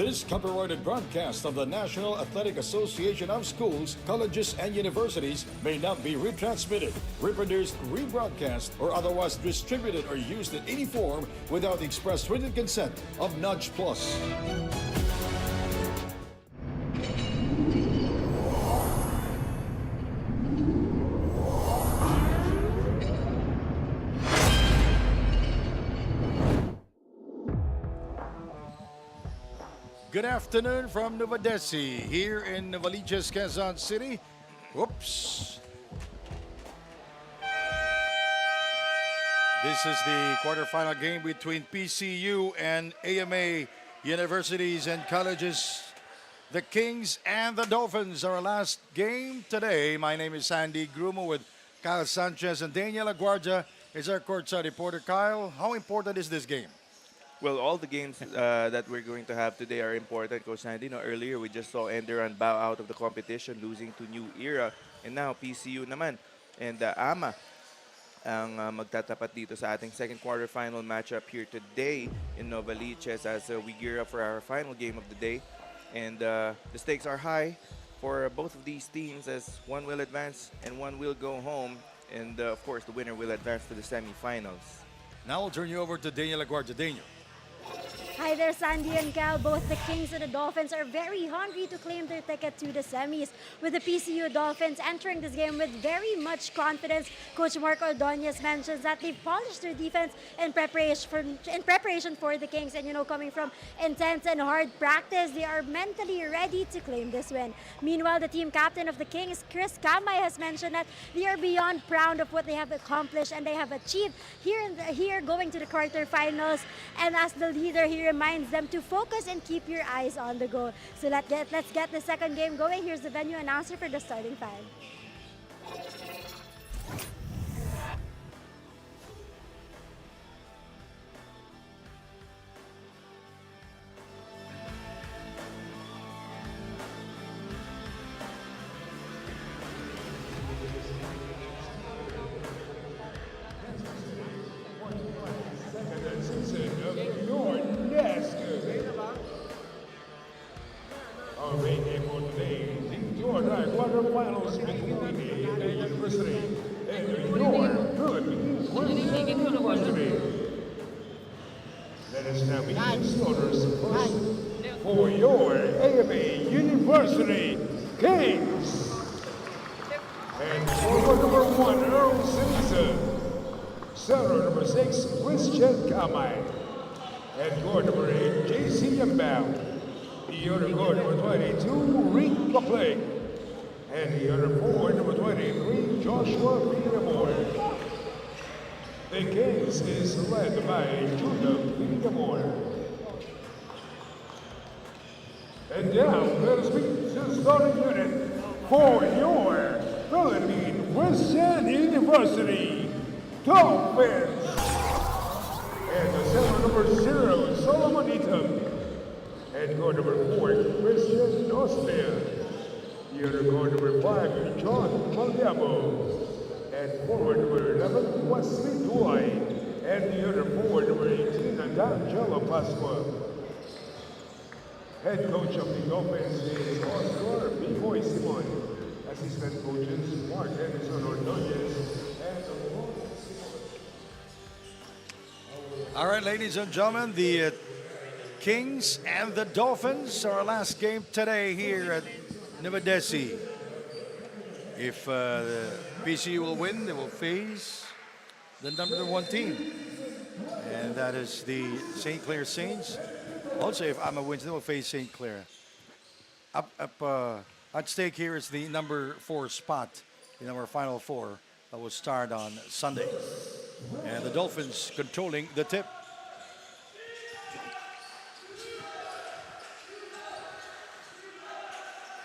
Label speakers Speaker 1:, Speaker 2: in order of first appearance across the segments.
Speaker 1: This copyrighted broadcast of the National Athletic Association of Schools, Colleges, and Universities may not be retransmitted, reproduced, rebroadcast, or otherwise distributed or used in any form without the express written consent of Nudge Plus. Good afternoon from Novadeci, here in Novaliches, Quezon City. Whoops. This is the quarterfinal game between PCU and AMA Universities and Colleges. The Kings and the Dolphins, our last game today. My name is 𝐍𝐜ⴅᴇ with Kyle Sanchez, and Daniel Aguardia is our courtside reporter. Kyle, how important is this game?
Speaker 2: Well, all the games that we're going to have today are important, Coach Sandy. Earlier, we just saw Enderan bow out of the competition, losing to New Era. And now, PCU naman. And AMA ang magtatapat dito sa ating second quarterfinal matchup here today in Novaliches as we gear up for our final game of the day. And the stakes are high for both of these teams as one will advance and one will go home. And, of course, the winner will advance to the semifinals.
Speaker 1: Now I'll turn you over to Daniel Aguardia. Daniel.
Speaker 3: Hi there, Sandy and Cal. Both the Kings and the Dolphins are very hungry to claim their ticket to the semis, with the PCU Dolphins entering this game with very much confidence. Coach Mark Ordonez mentions that they've polished their defense in preparation for the Kings, and coming from intense and hard practice, they are mentally ready to claim this win. Meanwhile, the team captain of the Kings, Chris Kamay, has mentioned that they are beyond proud of what they have accomplished and they have achieved here going to the quarterfinals. And as the leader, he reminds them to focus and keep your eyes on the goal. So let's get the second game going. Here's the venue announcer for the starting five.
Speaker 4: Our main game for today, the Georgia quarterfinals between the University and your Philippines University. Let us now begin the starters first for your AMA University Kings. And forward number 1, Earl Simpson. Center number 6, Christian Kamay. And guard number 8, JC Yambao. The other guard number 22, 𝐍𝐜ⴅᴜ. And the other forward number 23, Joshua Villamor. The Kings is led by Judah Villamor. And now let us meet the starting unit for your Philippine Christian University Dolphins. And the center number 0, Solomon Itam. And guard number 4, Christian Osman. The other guard number 5, John Maldiamo. And forward number 11, Wesley Duay. And the other forward number 18, D'Angelo Pasqua. Head coach of the Dolphins is Oscar B-Boy Simon. Assistant coaches, Mark Henderson Ordonez and
Speaker 1: All right, ladies and gentlemen, the Kings and the Dolphins, our last game today here at Novadeci. If the PCU will win, they will face the number 1 team, and that is the St. Clair Saints. Also, if AMA wins, they will face St. Clair. At stake here is the number 4 spot in our Final Four that will start on Sunday. And the Dolphins controlling the tip.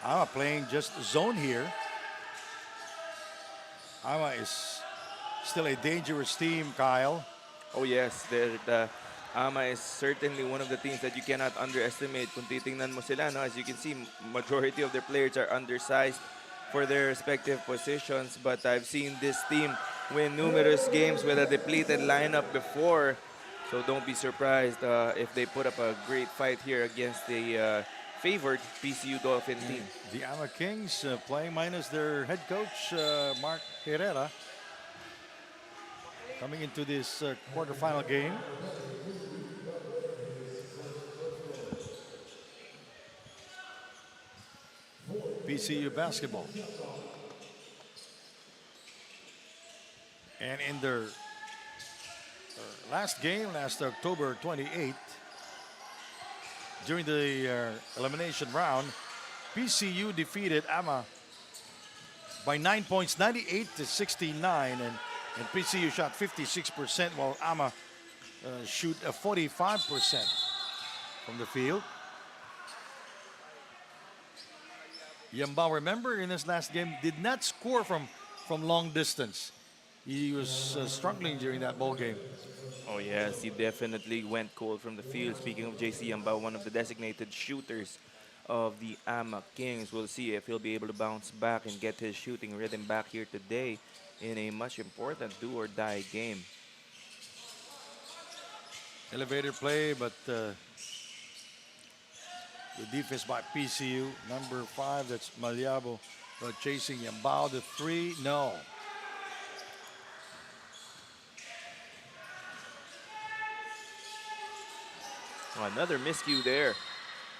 Speaker 1: AMA playing just zone here. AMA is still a dangerous team, Kyle.
Speaker 2: Oh yes, the AMA is certainly one of the teams that you cannot underestimate. Kung titingnan mo sila, no, as you can see, majority of their players are undersized for their respective positions. But I've seen this team win numerous games with a depleted lineup before. So don't be surprised if they put up a great fight here against the favored PCU Dolphin team.
Speaker 1: The AMA Kings playing minus their head coach, Mark Herrera, coming into this quarterfinal game. PCU basketball. And in their last game, last October 28th, during the elimination round, PCU defeated AMA by 9 points, 98-69, and PCU shot 56%, while AMA shoot 45% from the field. 𝐍𝐜₅, remember, in his last game, did not score from long distance. He was struggling during that ball game.
Speaker 2: Oh yes, he definitely went cold from the field. Speaking of 𝐍𝐜₅, one of the designated shooters of the AMA Kings. We'll see if he'll be able to bounce back and get his shooting rhythm back here today in a much important do-or-die game.
Speaker 1: Elevator play, but the defense by PCU. Number 5, that's Maliabo, chasing 𝐍𝐜₅. The 3, no.
Speaker 2: Another miscue there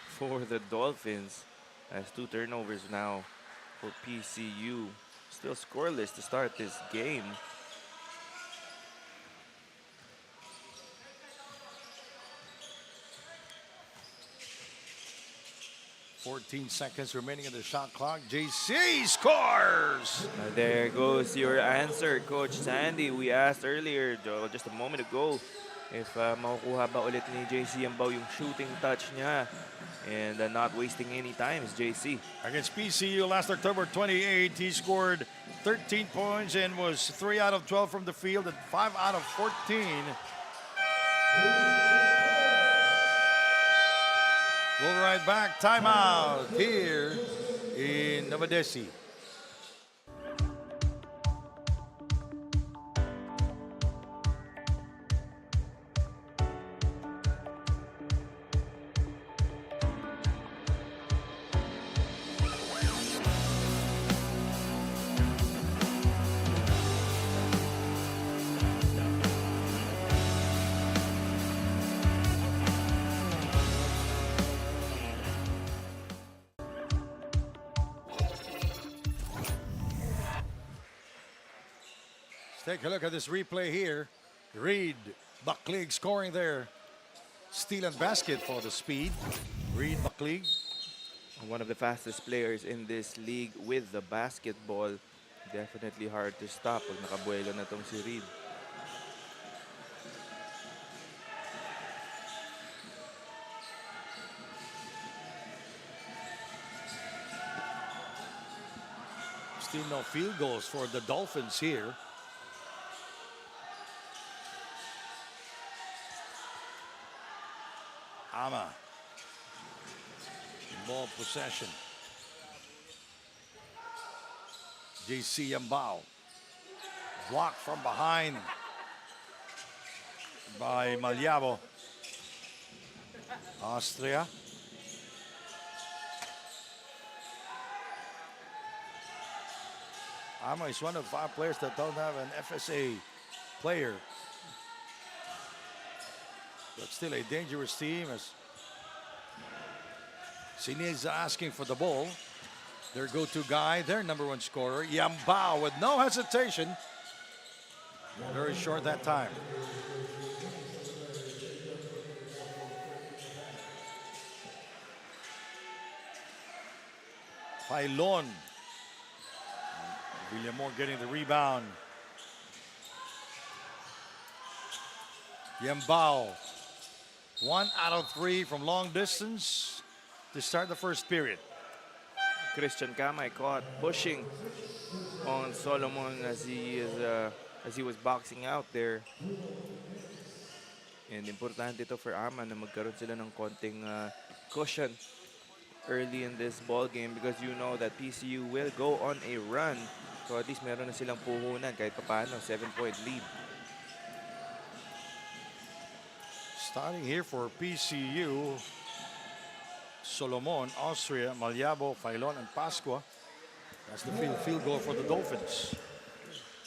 Speaker 2: for the Dolphins, as 2 turnovers now for PCU. Still scoreless to start this game.
Speaker 1: .14 seconds remaining in the shot clock. JC scores!
Speaker 2: There goes your answer, Coach Sandy. We asked earlier, just a moment ago, if makukuha ba ulit ni 𝐍𝐜₅ yung shooting touch niya. And not wasting any time is JC.
Speaker 1: Against PCU last October 28, he scored 13 points and was 3 out of 12 from the field and 5 out of 14. We'll be right back. Timeout here in Novadeci. Take a look at this replay here. 𝐍𝐀𝐀𝐒𝐒 scoring there. Steal and basket for the speed. 𝐍𝐀𝐀𝐒𝐒.
Speaker 2: One of the fastest players in this league with the basketball. Definitely hard to stop pag nakabuelo na tong si Reed.
Speaker 1: Still no field goals for the Dolphins here. AMA. Ball possession. 𝐍𝐜₅. Blocked from behind by Maliabo. Austria. AMA is one of 5 players that don't have an FSA player. But still a dangerous team, as Sinez asking for the ball. Their go-to guy, their number 1 scorer, 𝐍𝐜₅, with no hesitation. Very short that time. Pailon. 𝐍𝐜₅ getting the rebound. 𝐍𝐜₅. 1 out of 3 from long distance to start the first period.
Speaker 2: Christian Kamay caught pushing on Solomon as he was boxing out there. And importante ito for AMA na magkaroon sila ng konting cushion early in this ball game, because you know that PCU will go on a run. So at least meron na silang puhunan kahit papaano, 7-point lead.
Speaker 1: Starting here for PCU, Solomon, Austria, Malyabo, Filon, and Pascua. That's the field goal for the Dolphins.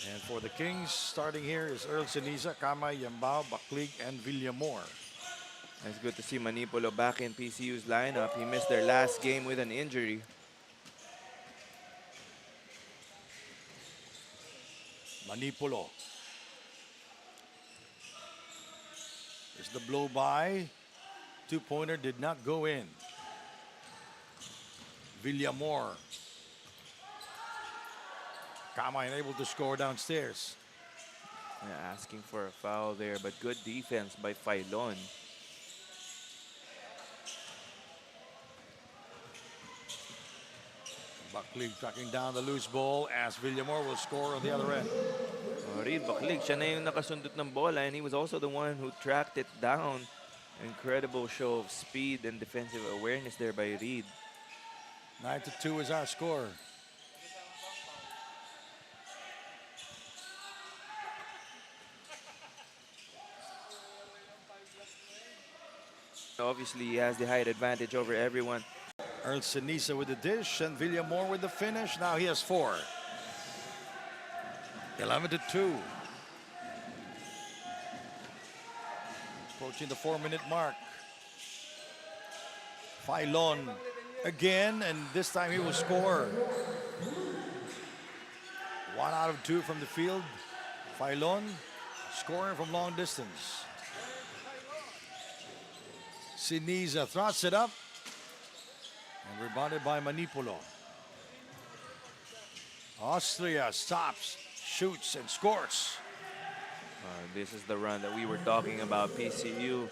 Speaker 1: And for the Kings, starting here is 𝐍𝐶, Kamay, Yambao, 𝐍𝐀𝐀𝐒𝐒, and Villamor.
Speaker 2: It's good to see Manipolo back in PCU's lineup. He missed their last game with an injury.
Speaker 1: Manipolo. There's the blow by. Two-pointer did not go in. Villamor. Kamay unable to score downstairs.
Speaker 2: Yeah, asking for a foul there, but good defense by Filon.
Speaker 1: 𝐍𝐀𝐀𝐒𝐒 tracking down the loose ball as Villamor will score on the other end.
Speaker 2: Reed 𝐍𝐀𝐀𝐒𝐒, siya na yung nakasundot ng bola, and he was also the one who tracked it down. Incredible show of speed and defensive awareness there by Reed.
Speaker 1: 9-2 is our score.
Speaker 2: Obviously, he has the height advantage over everyone.
Speaker 1: 𝐍𝐶 with the dish and Villamor with the finish. Now he has 4. 11-2. Approaching the 4-minute mark. Filon again, and this time he will score. 1 out of 2 from the field. Filon scoring from long distance. 𝐍𝐶 throts it up and rebounded by Manipolo. Austria stops, shoots, and scores.
Speaker 2: This is the run that we were talking about. PCU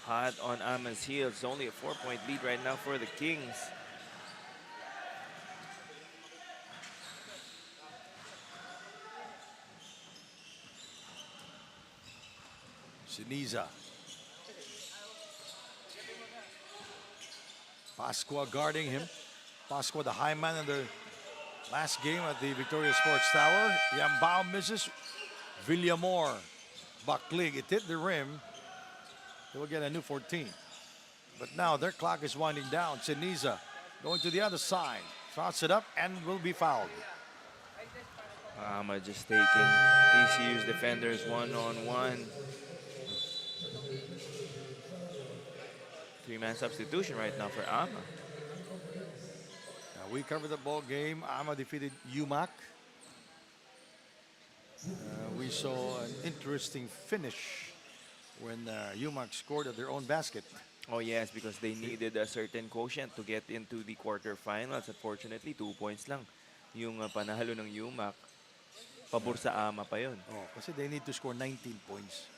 Speaker 2: hot on AMA's heels. Only a 4-point lead right now for the Kings.
Speaker 1: 𝐍𝐶. Pascua guarding him. Pascua, the high man in the last game at the Victoria Sports Tower. Yambao misses. Villamor. 𝐍𝐀𝐀𝐒𝐒. It hit the rim. They will get a new 14. But now their clock is winding down. 𝐍𝐶 going to the other side. Throts it up and will be fouled.
Speaker 2: AMA just taking PCU's defenders one-on-one. 3-man substitution right now for AMA.
Speaker 1: Now we covered the ball game. AMA defeated 𝐍𝐬ᴅ. We saw an interesting finish when 𝐍𝐬ᴅ scored at their own basket.
Speaker 2: Oh yes, because they needed a certain quotient to get into the quarterfinals. Unfortunately, 2 points lang yung panalo ng 𝐍𝐬ᴅ. Pabor sa AMA pa yun.
Speaker 1: Oh, kasi they need to score 19 points.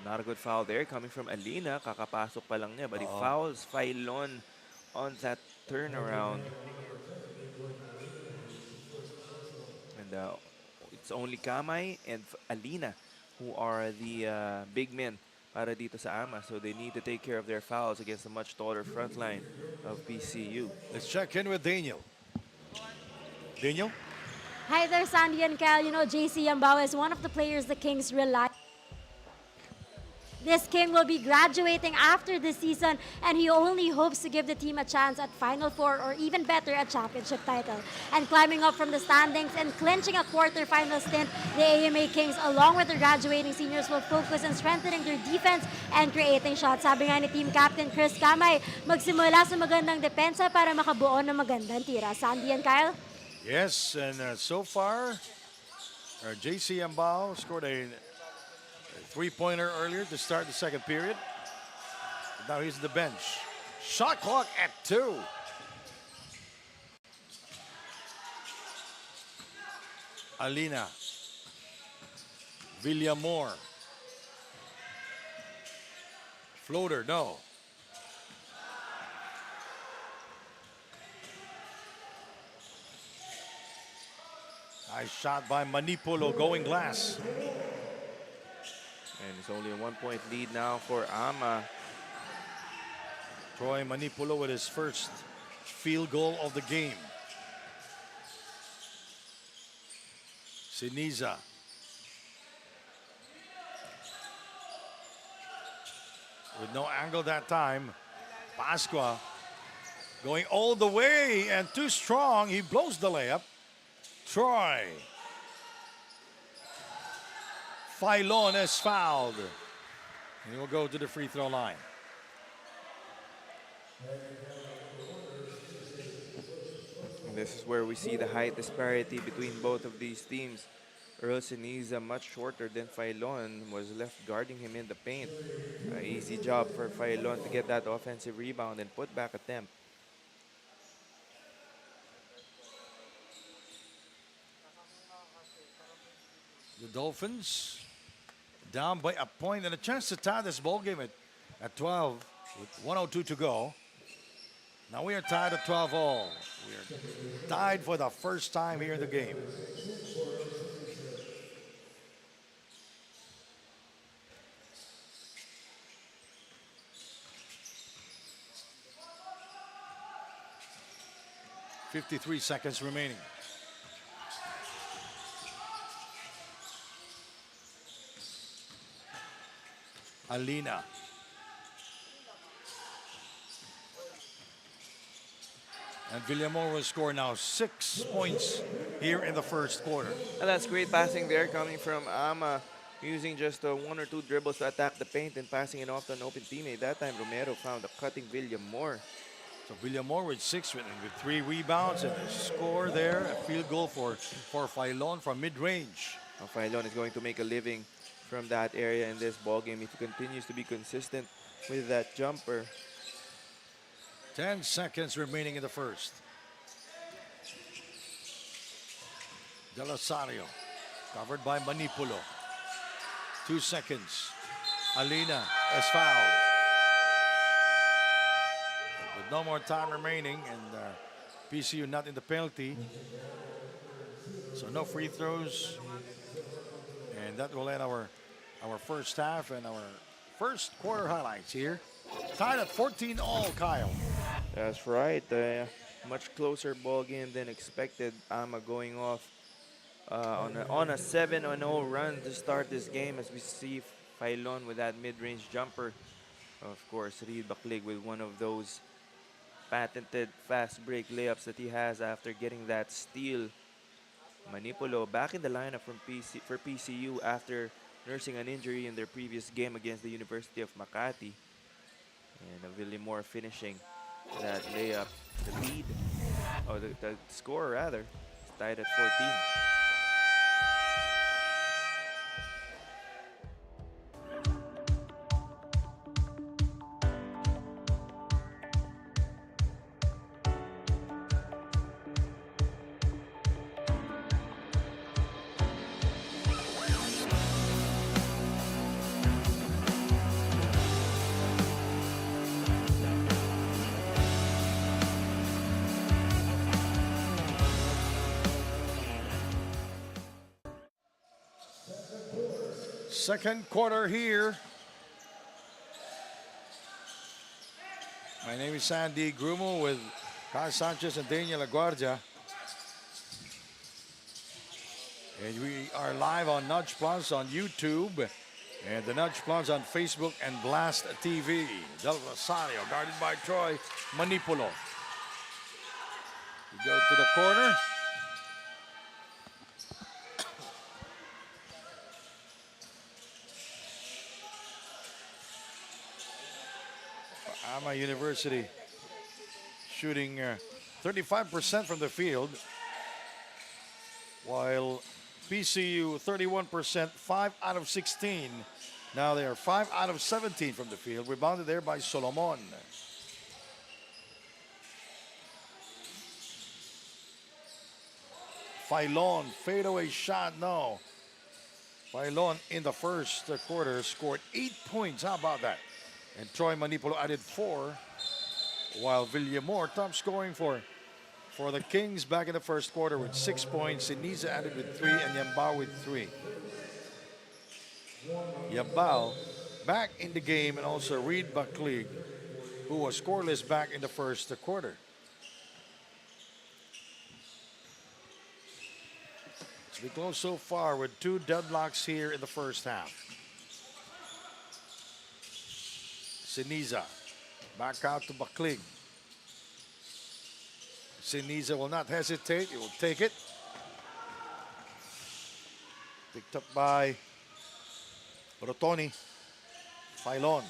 Speaker 2: Not a good foul there coming from Alina. Kakapasok pa lang niya, but he fouls Filon on that turnaround. And it's only Kamay and Alina who are the big men para dito sa AMA. So they need to take care of their fouls against a much taller front line of PCU.
Speaker 1: Let's check in with Daniel. Daniel?
Speaker 3: Hi there, Sandy and Cal. You know, JC Yambao is one of the players the Kings rely. This King will be graduating after this season, and he only hopes to give the team a chance at Final Four or even better, a championship title. And climbing up from the standings and clinching a quarterfinal stint, the AMA Kings, along with the graduating seniors, will focus on strengthening their defense and creating shots. Sabi nga ni team captain Chris Kamay, magsimula sa magandang depensa para makabuo ng magandang tira. Sandy and Kyle?
Speaker 1: Yes, and so far, JC Yambao scored a 3-pointer earlier to start the second period. Now he's on the bench. Shot clock at 2. Alina. Villamor. Floater, no. Nice shot by Manipolo, going glass.
Speaker 2: And it's only a 1-point lead now for AMA.
Speaker 1: Troy Manipolo with his first field goal of the game. Siniza. With no angle that time. Pascua going all the way and too strong. He blows the layup. Troy. Filon is fouled. And he will go to the free throw line.
Speaker 2: And this is where we see the height disparity between both of these teams. Earl Siniza, much shorter than Filon, was left guarding him in the paint. Easy job for Filon to get that offensive rebound and put back attempt.
Speaker 1: The Dolphins down by a point and a chance to tie this ball game at 12 with 1:02 to go. Now we are tied at 12 all. We are tied for the first time here in the game. .53 seconds remaining. Alina. And 𝐍𝐿𝐴MOR will score now 6 points here in the first quarter.
Speaker 2: And that's great passing there coming from Ama, using just 1 or 2 dribbles to attack the paint and passing it off to an open teammate. That time Romero found a cutting 𝐍𝐿𝐴MOR.
Speaker 1: So 𝐍𝐿𝐴MOR with 6 with 3 rebounds and a score there. A field goal for Filon from mid-range.
Speaker 2: Filon is going to make a living from that area in this ball game if he continues to be consistent with that jumper.
Speaker 1: 10 seconds remaining in the first. Delasario covered by Manipulo. 2 seconds. Alina is fouled. With no more time remaining and PCU not in the penalty. So no free throws. And that will end our first half and our first quarter highlights here. Tied at 14 all, Kyle.
Speaker 2: That's right. Much closer ball game than expected. Ama going off on a 7-0 run to start this game as we see Filon with that mid-range jumper. Of course, 𝐍𝐴MOR with one of those patented fast break layups that he has after getting that steal. Manipulo back in the lineup for PCU after nursing an injury in their previous game against the University of Makati. And 𝐍𝐿𝐴MOR finishing that layup. The lead, or the score rather, is tied at 14.
Speaker 1: Second quarter here. My name is Sandy Grumo with Carl Sanchez and Daniel LaGuardia. And we are live on Nudge Plus on YouTube and the Nudge Plus on Facebook and Blast TV. Del Rosario guarded by Troy Manipulo. We go to the corner. Ama University shooting 35% from the field, while PCU 31%, 5 out of 16. Now they are 5 out of 17 from the field. Rebounded there by Solomon. Filon, fadeaway shot, no. Filon in the first quarter scored 8 points. How about that? And Troy Manipulo added 4, while 𝐍𝐿𝐴MOR top scoring for the Kings back in the first quarter with 6 points. Siniza added with 3 and Yambao with 3. Yambao back in the game, and also 𝐍𝐿𝐴MOR, who was scoreless back in the first quarter. They close so far with 2 deadlocks here in the first half. Siniza back out to Baklig. Siniza will not hesitate. He will take it. Picked up by Rotoni. Filon.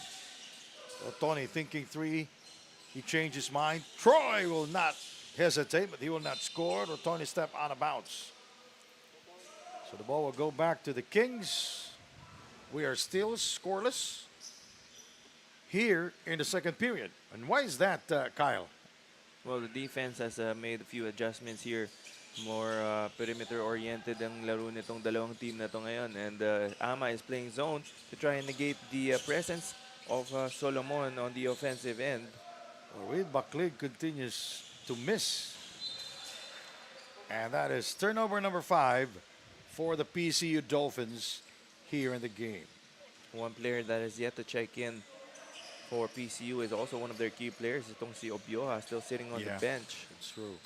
Speaker 1: Rotoni thinking 3. He changed his mind. Troy will not hesitate, but he will not score. Rotoni step out of bounds. So the ball will go back to the Kings. We are still scoreless here in the second period. And why is that, Kyle?
Speaker 2: Well, the defense has made a few adjustments here. More perimeter-oriented ang laro nitong dalawang team na to ngayon. And Ama is playing zone to try and negate the presence of Solomon on the offensive end.
Speaker 1: Well, Baklig continues to miss. And that is turnover number 5 for the PCU Dolphins here in the game.
Speaker 2: One player that is yet to check in for PCU is also one of their key players. Itong si Obioha, still sitting on the bench.
Speaker 1: That's true.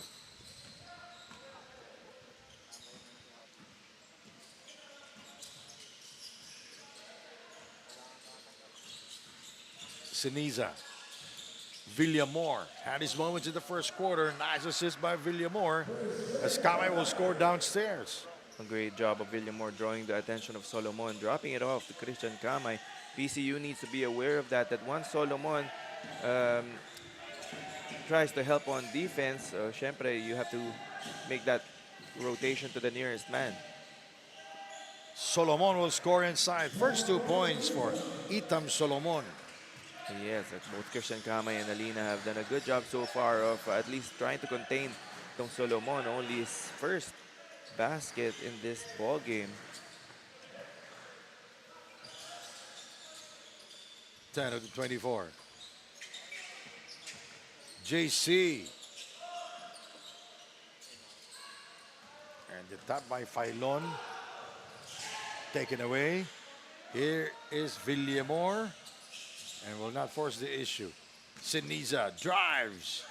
Speaker 1: Siniza. 𝐍𝐿𝐿aMOR had his moments in the first quarter. Nice assist by 𝐍𝐿aMOR as Kame will score downstairs.
Speaker 2: A great job of 𝐍𝐿aMOR drawing the attention of Solomon, dropping it off to Christian Kamay. PCU needs to be aware of that once Solomon tries to help on defense, syempre, you have to make that rotation to the nearest man.
Speaker 1: Solomon will score inside. First 2 points for Itam Solomon.
Speaker 2: Yes, both Christian Kamay and Alina have done a good job so far of at least trying to contain itong Solomon. Only his first basket in this ball game.
Speaker 1: 10 of the 24. JC. And the tap by Filon. Taken away. Here is 𝐍𝐿aMOR. And will not force the issue. Siniza drives.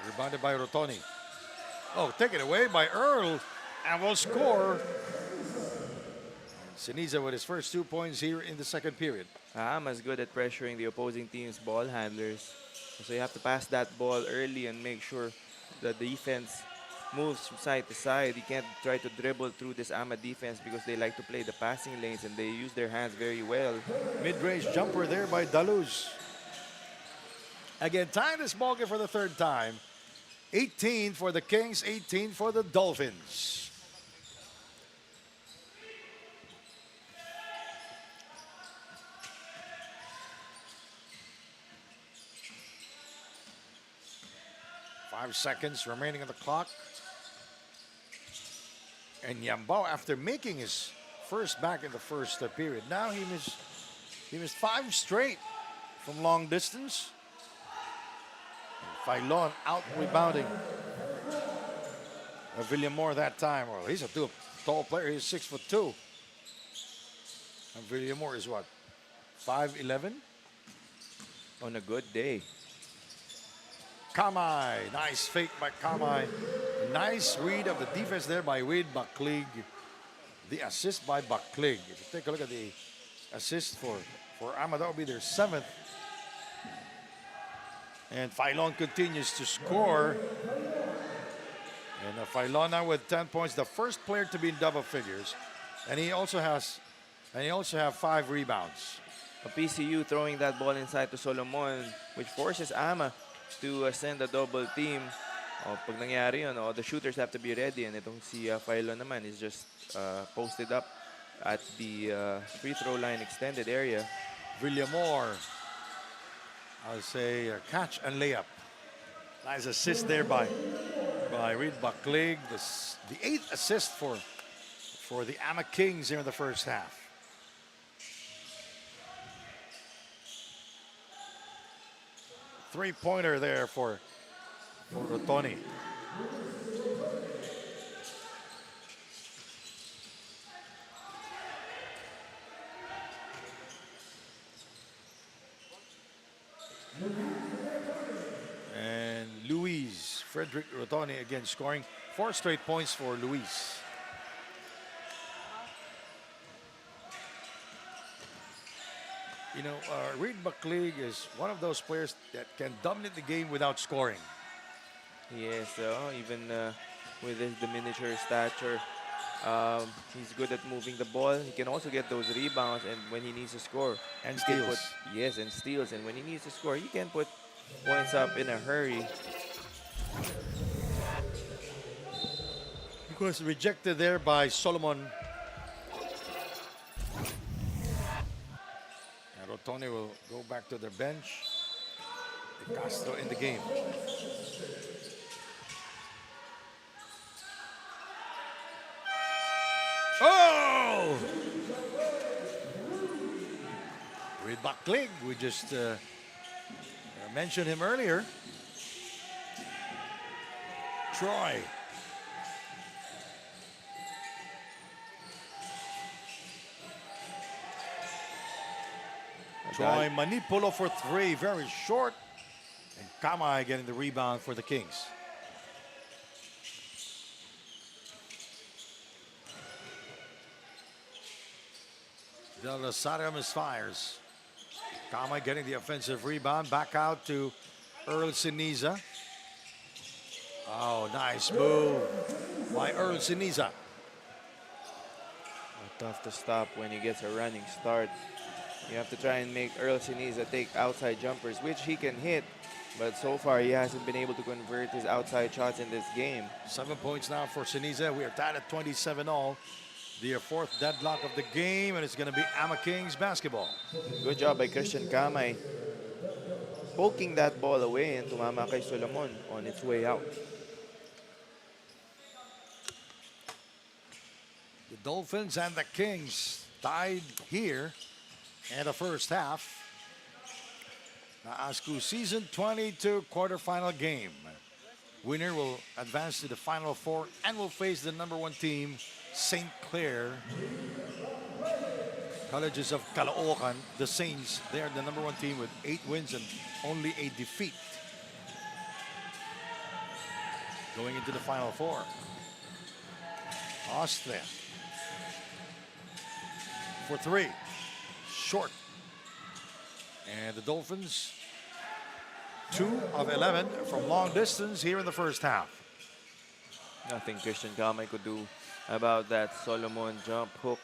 Speaker 1: Rebounded by Rotoni. Oh, taken away by Earl. And will score. Siniza with his first 2 points here in the second period.
Speaker 2: Ama's good at pressuring the opposing team's ball handlers. So you have to pass that ball early and make sure the defense moves from side to side. You can't try to dribble through this Ama defense because they like to play the passing lanes and they use their hands very well.
Speaker 1: Mid-range jumper there by Daluz. Again, tying this ballgame for the third time. 18 for the Kings, 18 for the Dolphins. Five seconds remaining on the clock. And Yambao, after making his first back in the first period, now he missed 5 straight from long distance. Filon out rebounding. 𝐍𝐿aMOR that time. Well, he's a tall player. He's 6'2". And 𝐍𝐿aMOR is what? 5'11".
Speaker 2: On a good day.
Speaker 1: Kamay, nice fake by Kamay. Nice read of the defense there by Wade Baklig. The assist by Baklig. If you take a look at the assist for Ama, that will be their 7th. And Filon continues to score. And Filon now with 10 points, the first player to be in double figures. And he also has 5 rebounds.
Speaker 2: PCU throwing that ball inside to Solomon, which forces Ama to send a double team. Pag nangyari yun, the shooters have to be ready. And itong si Filon naman is just posted up at the free throw line extended area.
Speaker 1: 𝐍𝐿aMOR, I'll say catch and layup. Nice assist there by Reed Baklig. The 8th assist for the Ama Kings here in the first half. Three-pointer there for Rotoni. And Luis Frederick Rotoni again scoring 4 straight points for Luis. You know, 𝐍ᴜᴅ is one of those players that can dominate the game without scoring.
Speaker 2: Yes, even with his diminutive stature, he's good at moving the ball. He can also get those rebounds, and when he needs to score,
Speaker 1: And
Speaker 2: he can
Speaker 1: steals.
Speaker 2: yes, and steals. And when he needs to score, he can put points up in a hurry.
Speaker 1: He was rejected there by Solomon. And Rotoni will go back to their bench. De Castro in the game. Oh! 𝐍ᴜᴅ, we just mentioned him earlier. Troy. Troy Manipolo for 3, very short. And Kamai getting the rebound for the Kings. Del Rosario misfires. Kamai getting the offensive rebound. Back out to 𝐍ᴜᴅ. Oh, nice move by 𝐍ᴜᴅ.
Speaker 2: Tough to stop when he gets a running start. You have to try and make 𝐍ᴜᴅ take outside jumpers, which he can hit. But so far, he hasn't been able to convert his outside shots in this game.
Speaker 1: 7 points now for 𝐶ENIZA. We are tied at 27-all. The 4th deadlock of the game, and it's going to be AMA Kings basketball.
Speaker 2: Good job by Christian Kamay, poking that ball away and tumama kay Solomon on its way out.
Speaker 1: The Dolphins and the Kings tied here in the first half. NAASCU Season 22 quarterfinal game. Winner will advance to the Final Four and will face the #1 team, St. Clair Colleges of Caloocan. The Saints, they are the #1 team with 8 wins and only a defeat. Going into the Final Four. Austria for 3. Short. And the Dolphins, 2 of 11 from long distance here in the first half.
Speaker 2: Nothing Christian Kamay could do about that Solomon jump hook.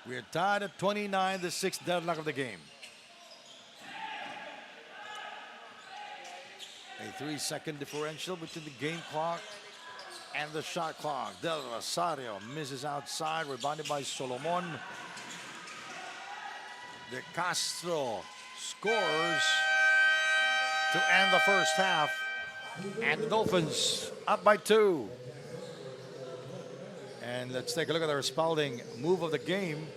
Speaker 1: We are tied at 29, the 6th deadlock of the game. A 3-second differential between the game clock and the shot clock. Del Rosario misses outside, rebounded by Solomon. De Castro scores to end the first half. And the Dolphins up by 2. And let's take a look at our Spalding move of the game.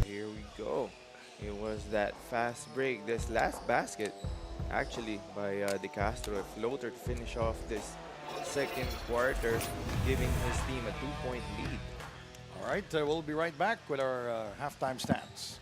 Speaker 2: Here we go. It was that fast break. This last basket, actually, by De Castro, a floater to finish off this second quarter, giving his team a 2-point lead.
Speaker 1: All right, we'll be right back with our halftime stats.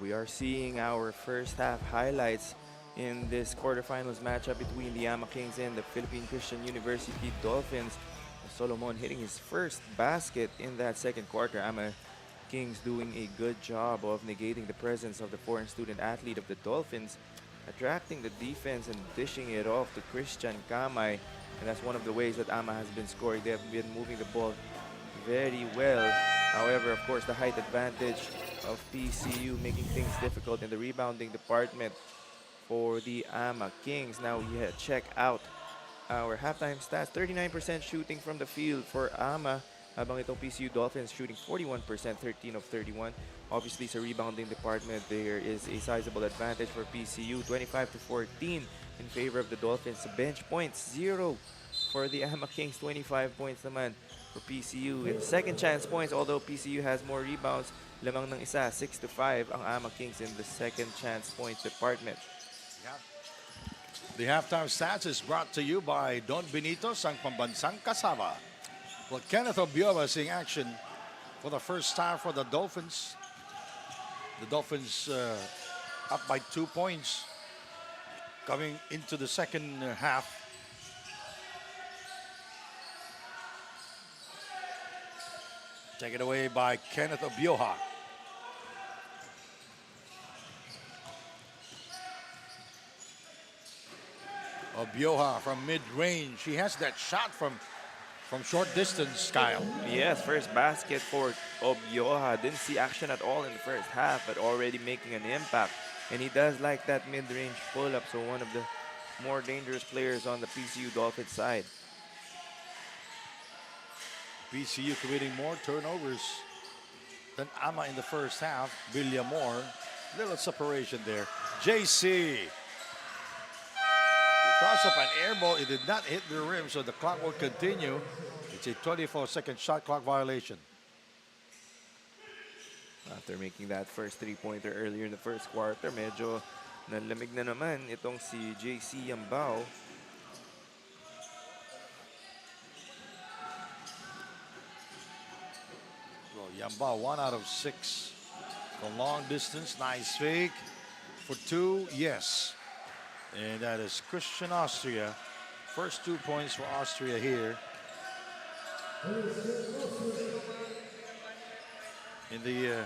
Speaker 2: we are seeing our first half highlights in this quarterfinals matchup between the AMA Kings and the Philippine Christian University Dolphins. 𝐍ᴜᴅ hitting his first basket in that second quarter. AMA Kings doing a good job of negating the presence of the foreign student athlete of the Dolphins, attracting the defense and dishing it off to 𝐍𝐶hM. And that's one of the ways that AMA has been scoring. They have been moving the ball very well. However, of course, the height advantage of PCU making things difficult in the rebounding department for the AMA Kings. Now we check out our halftime stats. 39% shooting from the field for AMA, habang itong PCU Dolphins shooting 41%, 13 of 31. Obviously, sa rebounding department, there is a sizable advantage for PCU, 25-14 in favor of the Dolphins. Bench points, 0 for the AMA Kings, 25 points naman for PCU. In second chance points, although PCU has more rebounds, lamang ng isa, 6-5 ang AMA Kings in the second chance points department.
Speaker 1: The halftime stats is brought to you by Don Benito's, ang pambansang kasama. Well, Kenneth Obiova seeing action for the first time for the Dolphins. The Dolphins up by 2 points coming into the second half. Taken away by Kenneth Obiova. Obiova from mid-range. He has that shot from short distance, Kyle.
Speaker 2: Yes, first basket for Obiova. Didn't see action at all in the first half, but already making an impact. And he does like that mid-range pull-up, so one of the more dangerous players on the PCU Dolphins side.
Speaker 1: PCU committing more turnovers than AMA in the first half. William Moore, little separation there. JC. Toss up an air ball. It did not hit the rim, so the clock will continue. It's a 24-second shot clock violation.
Speaker 2: After making that first three-pointer earlier in the first quarter, medyo nanlamig na naman itong si 𝐍𝐶hM.
Speaker 1: Well, Yambao, 1 out of 6 from long distance. Nice fake for 2. Yes. And that is Christian Austria. First 2 points for Austria here. In the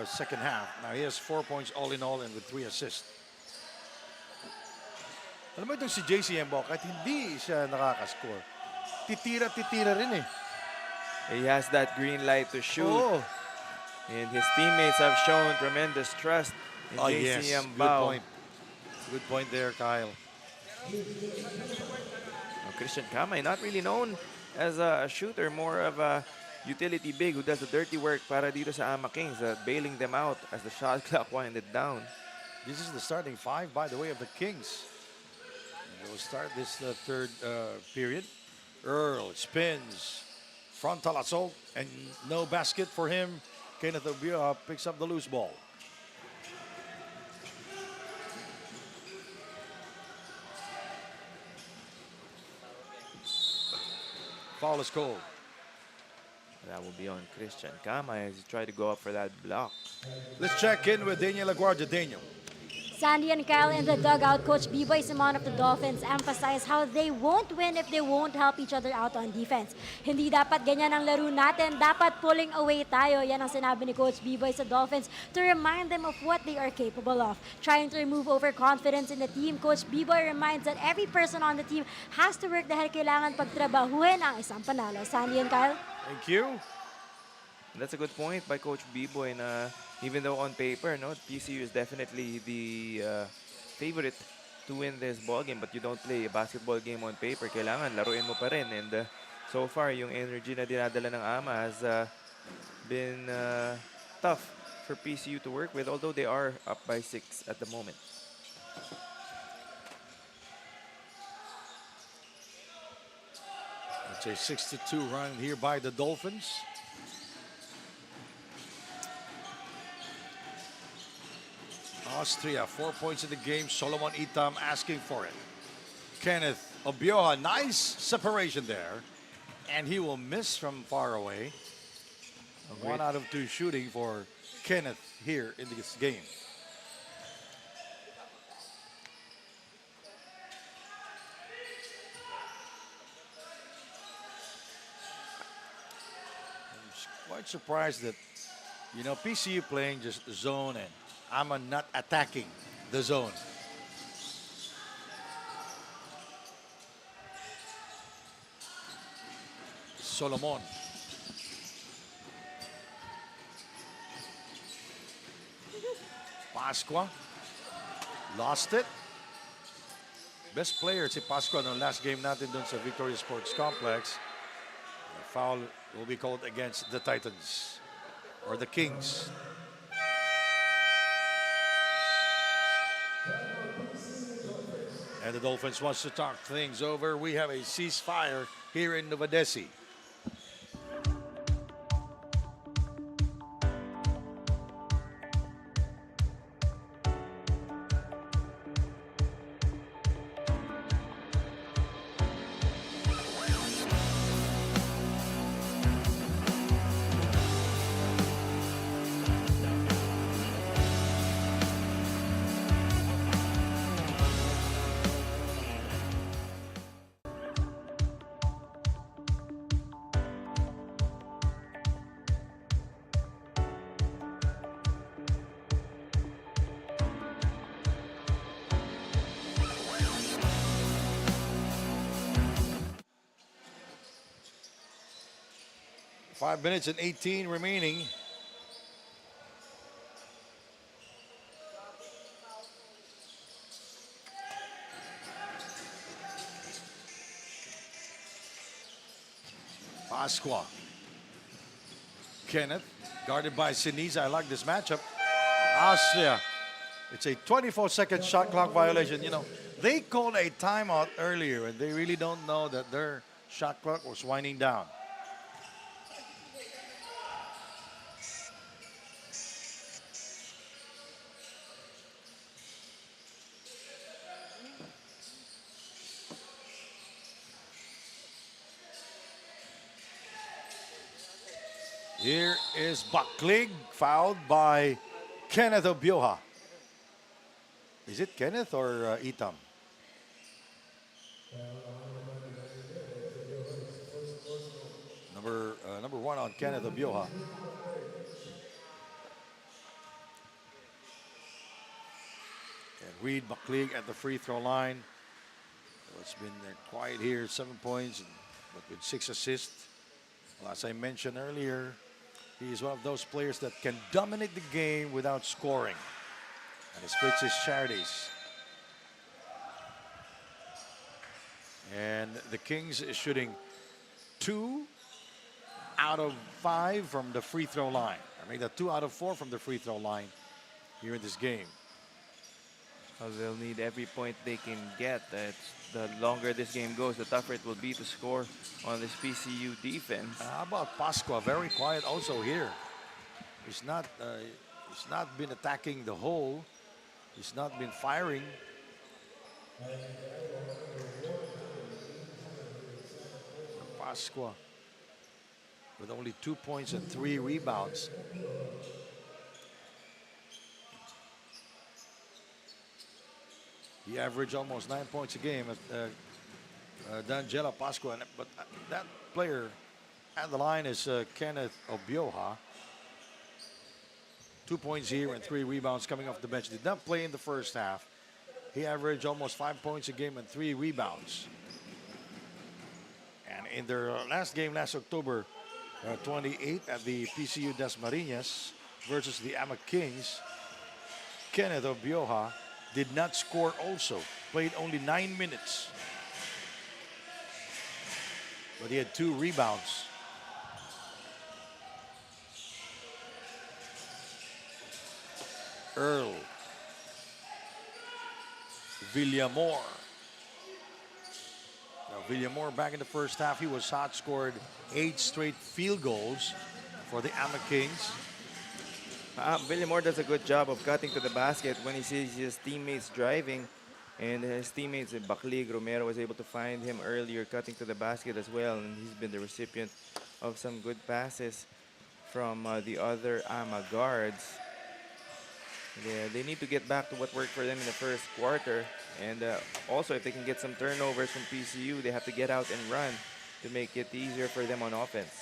Speaker 1: second half. Now he has 4 points all in all and with 3 assists. Alam mo itong si 𝐍𝐶hM, kahit hindi siya nakakascore, titira rin eh.
Speaker 2: He has that green light to shoot.
Speaker 1: Oh.
Speaker 2: And his teammates have shown tremendous trust in
Speaker 1: Yes.
Speaker 2: 𝐍𝐶hM.
Speaker 1: Good point. Good point there, Kyle.
Speaker 2: 𝐍𝐀𝐀𝐒𝐒, not really known as a shooter, more of a utility big who does the dirty work para dito sa AMA Kings, bailing them out as the shot clock winded down.
Speaker 1: This is the starting 5, by the way, of the Kings. They will start this third period. Earl spins, frontal assault, and no basket for him. Kenneth Obiova picks up the loose ball. Foul is called.
Speaker 2: That will be on 𝐍𝐶hM as he tried to go up for that block.
Speaker 1: Let's check in with Daniel LaGuardia. Daniel.
Speaker 3: Sandy and Kyle in the dugout. Coach B-Boy Simon of the Dolphins emphasized how they won't win if they won't help each other out on defense. Hindi dapat ganyan ang laro natin. Dapat pulling away tayo. Yan ang sinabi ni Coach B-Boy sa Dolphins to remind them of what they are capable of. Trying to remove overconfidence in the team, Coach B-Boy reminds that every person on the team has to work dahil kailangan pagtrabahuhin ang isang panalo. Sandy and Kyle?
Speaker 1: Thank you.
Speaker 2: That's a good point by Coach B-Boy na even though on paper, no, PCU is definitely the favorite to win this ball game, but you don't play a basketball game on paper. Kailangan laruin mo pa rin. And so far, yung energy na dinadala ng AMA has been tough for PCU to work with, although they are up by 6 at the moment.
Speaker 1: It's a 6-2 run here by the Dolphins. Austria, 4 points in the game. Solomon Itam asking for it. Kenneth Obiova, nice separation there. And he will miss from far away. 1 out of 2 shooting for Kenneth here in this game. I'm quite surprised that, PCU playing just zone and AMA not attacking the zone. Solomon. Pascua. Lost it. Best player si Pascua no last game natin dun sa Victoria Sports Complex. A foul will be called against the Titans or the Kings. And the Dolphins wants to talk things over. We have a ceasefire here in Novadeci. Five minutes and 18 remaining. Pascua. Kenneth, guarded by Sinisa. I like this matchup. Austria. It's a 24-second shot clock violation. They called a timeout earlier, and they really don't know that their shot clock was winding down. Here is Baklig, fouled by Kenneth Obioha. Is it Kenneth or Itam? Number 1 on Kenneth Obioha. And Reed Baklig at the free throw line. Well, it's been quiet here, 7 points, but with 6 assists. Well, as I mentioned earlier, he is one of those players that can dominate the game without scoring. And he splits his charities. And the Kings is shooting 2 out of 5 from the free throw line. I mean, 2 out of 4 from the free throw line here in this game.
Speaker 2: Well, they'll need every point they can get. The longer this game goes, the tougher it will be to score on this PCU defense.
Speaker 1: How about Pascua? Very quiet also here. He's not been attacking the hole. He's not been firing. Pascua with only 2 points and 3 rebounds. He averaged almost 9 points a game at D'Angelo Pascua. But that player at the line is Kenneth Obioha. 2 points here and 3 rebounds coming off the bench. Did not play in the first half. He averaged almost 5 points a game and 3 rebounds. And in their last game last October 28 at the PCU Dasmariñas versus the AMA Kings, Kenneth Obioha did not score also. Played only 9 minutes. But he had 2 rebounds. Earl. Villamor. Now Villamor back in the first half, he was hot, scored 8 straight field goals for the AMA Kings.
Speaker 2: Villamor does a good job of cutting to the basket when he sees his teammates driving. And his teammates, Baklig, Romero, was able to find him earlier, cutting to the basket as well. And he's been the recipient of some good passes from the other AMA guards. They need to get back to what worked for them in the first quarter. And also, if they can get some turnovers from PCU, they have to get out and run to make it easier for them on offense.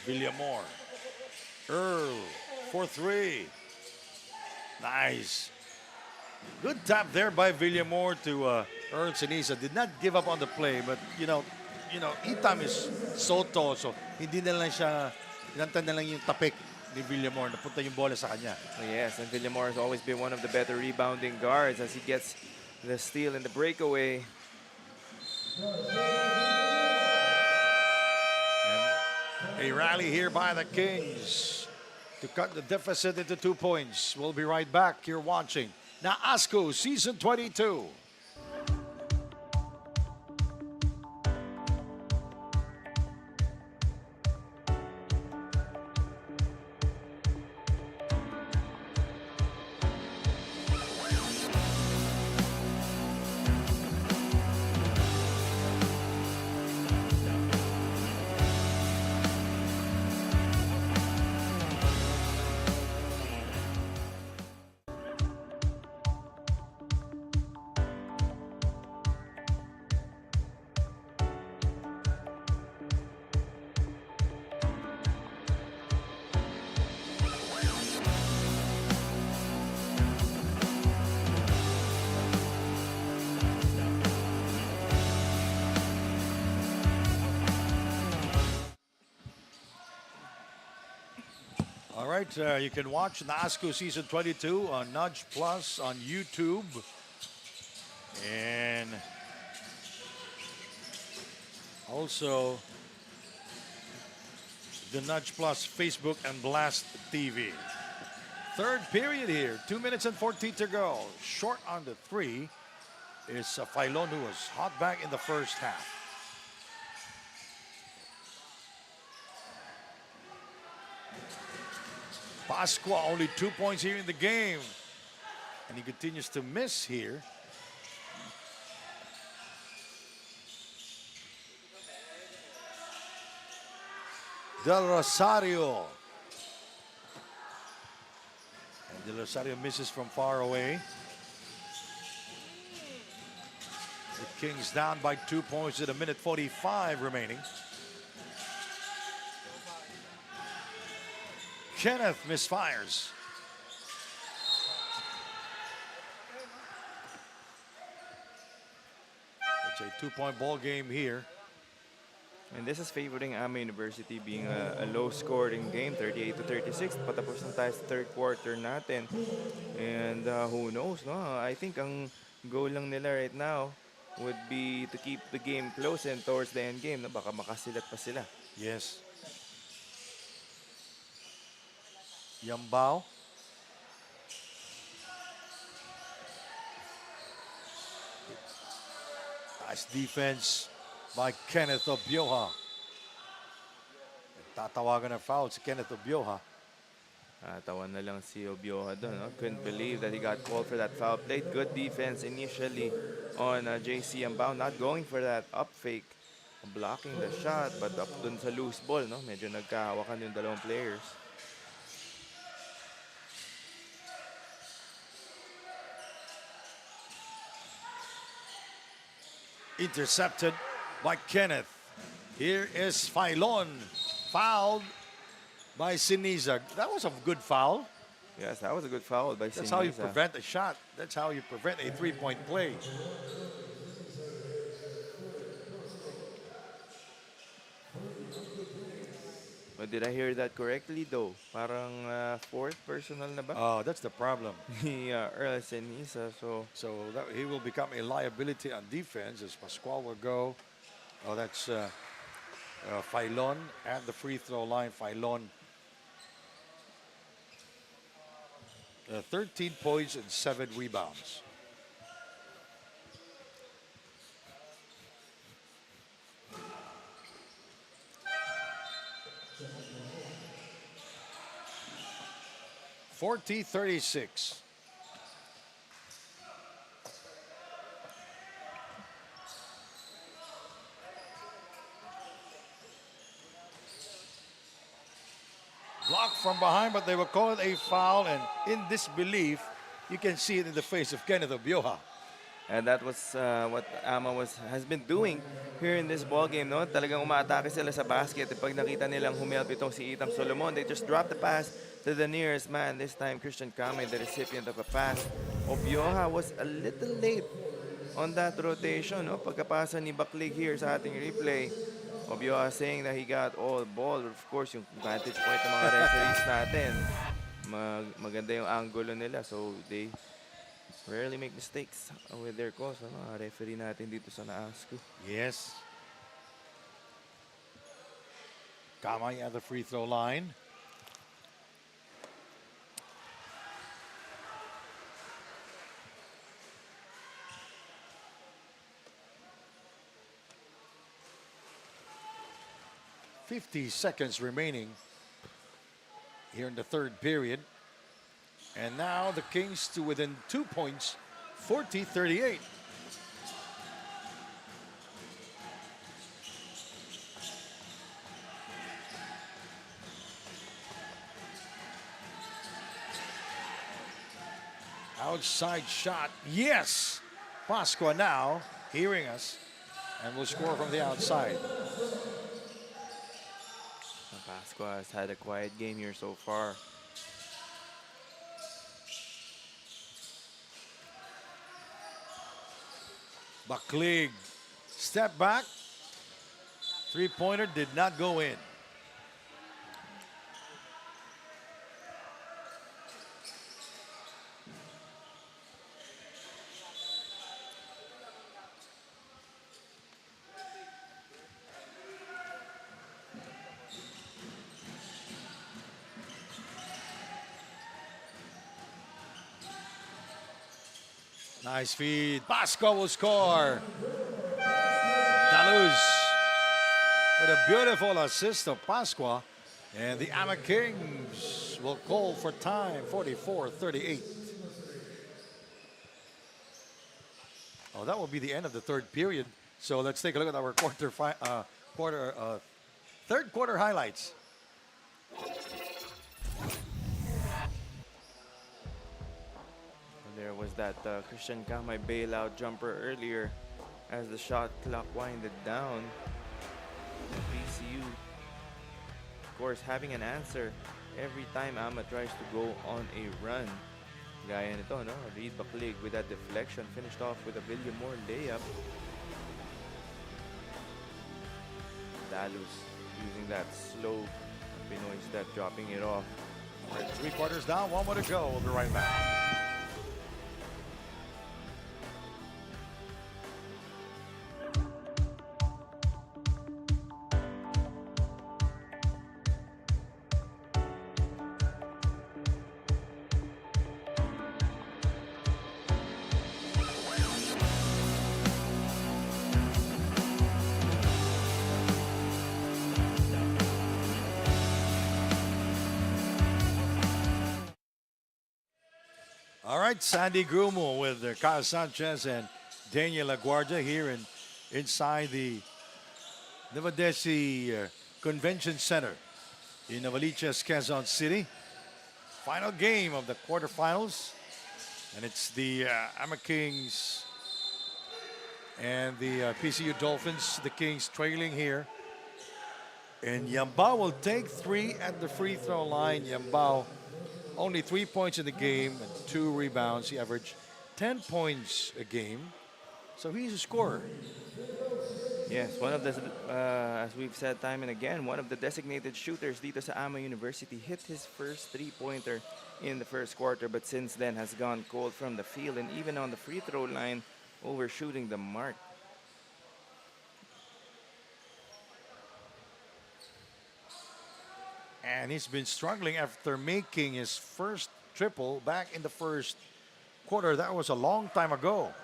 Speaker 1: 𝐍𝐜ⴅ. Earl for three. Nice. Good tap there by 𝐍𝐜ⴅ to Earl Sinisa. Did not give up on the play, but Itam is so tall, so hindi na lang siya, inantay na lang yung tapik ni 𝐍𝐜ⴅ. Napunta yung bola sa kanya.
Speaker 2: Yes, and 𝐍𝐜ⴅ has always been one of the better rebounding guards as he gets the steal and the breakaway.
Speaker 1: A rally here by the Kings to cut the deficit into 2 points. We'll be right back. You're watching NAASCU Season 22. All right, you can watch NAASCU Season 22 on Nudge Plus on YouTube. And also the Nudge Plus Facebook and Blast TV. Third period here, 2 minutes and 14 to go. Short on the three is 𝐶𝐵, who was hot back in the first half. Pascua only 2 points here in the game. And he continues to miss here. Del Rosario. And Del Rosario misses from far away. The Kings down by 2 points at 1:45 remaining. Kenneth misfires. It's a 2-point ball game here.
Speaker 2: And this is favoring AMA University being a low-scoring game, 38-36. Patapos na tayo sa third quarter natin. And who knows, no? I think ang goal lang nila right now would be to keep the game close and towards the end game. No? Baka makasilat pa sila.
Speaker 1: Yes. Yambao. Nice defense by Kenneth Obioha. Tatawagan ng foul si Kenneth Obioha.
Speaker 2: Tawa na lang si Obioha doon. No? Couldn't believe that he got called for that foul. Played good defense initially on JC Yambao. Not going for that up fake. Blocking the shot, but up dun sa loose ball. No? Medyo nagkahawakan yung dalawang players.
Speaker 1: Intercepted by Kenneth. Here is 𝐵, fouled by Sinisa. That was a good foul.
Speaker 2: Yes, that was a good foul by Sinisa.
Speaker 1: That's how you prevent a shot. That's how you prevent a 3-point play.
Speaker 2: But did I hear that correctly though? Parang fourth personal na ba?
Speaker 1: Oh, that's the problem.
Speaker 2: Earl Sinisa, so
Speaker 1: that he will become a liability on defense as Pascual will go. Oh, that's 𝐵 at the free throw line. 𝐵, 13 points and 7 rebounds. (40-36). block from behind, but they will call it a foul. And in disbelief, you can see it in the face of Kenneth Obioha.
Speaker 2: And that was what Ama has been doing here in this ball game, no? Talagang umaatake sila sa basket. Pag nakita nilang humelp itong si Itam Solomon, they just drop the pass to the nearest man. This time, 𝐍𝐜ᴅᴇ, the recipient of a pass. Obioha was a little late on that rotation, no? Pagkapasa ni Baklig here sa ating replay, Obioha saying that he got all ball. Of course, yung vantage point ng mga referees natin, maganda yung angulo nila. So, they rarely make mistakes with their calls. Mga referee natin dito sa NAASCU.
Speaker 1: Yes. Kamay at the free throw line. $50 seconds remaining here in the third period. And now the Kings to within 2 points, 40-38. Outside shot, yes! Pascua now hearing us and will score from the outside.
Speaker 2: Pascua has had a quiet game here so far.
Speaker 1: Baklig, step back. Three-pointer did not go in. Nice feed. Pascua will score. Daluz with a beautiful assist of Pascua. And the AMA Kings will call for time, 44-38. Oh, that will be the end of the third period. So let's take a look at our third quarter highlights.
Speaker 2: There was that 𝐍𝐜ᴅᴇ bailout jumper earlier as the shot clock winded down. PCU, of course, having an answer every time AMA tries to go on a run. Gaya nito, no? Reed Baklig with that deflection finished off with a 𝐍𝐜ᴅᴜ layup. Daluz using that slow Pinoy step, dropping it off.
Speaker 1: All right, 3 quarters down, 1 more to go. We'll be right back. All right, Sandy Grumo with Kyle Sanchez and Daniel LaGuardia here inside the Novadeci Convention Center in Novaliches, Quezon City. Final game of the quarterfinals. And it's the AMA Kings and the PCU Dolphins. The Kings trailing here. And Yambao will take 3 at the free throw line. Yambao only 3 points in the game and 2 rebounds. He averaged 10 points a game. So he's a scorer.
Speaker 2: Yes, one of the, as we've said time and again, one of the designated shooters dito sa AMA University hit his first 3-pointer in the first quarter, but since then has gone cold from the field and even on the free throw line, overshooting the mark.
Speaker 1: And he's been struggling after making his first triple back in the first quarter. That was a long time ago.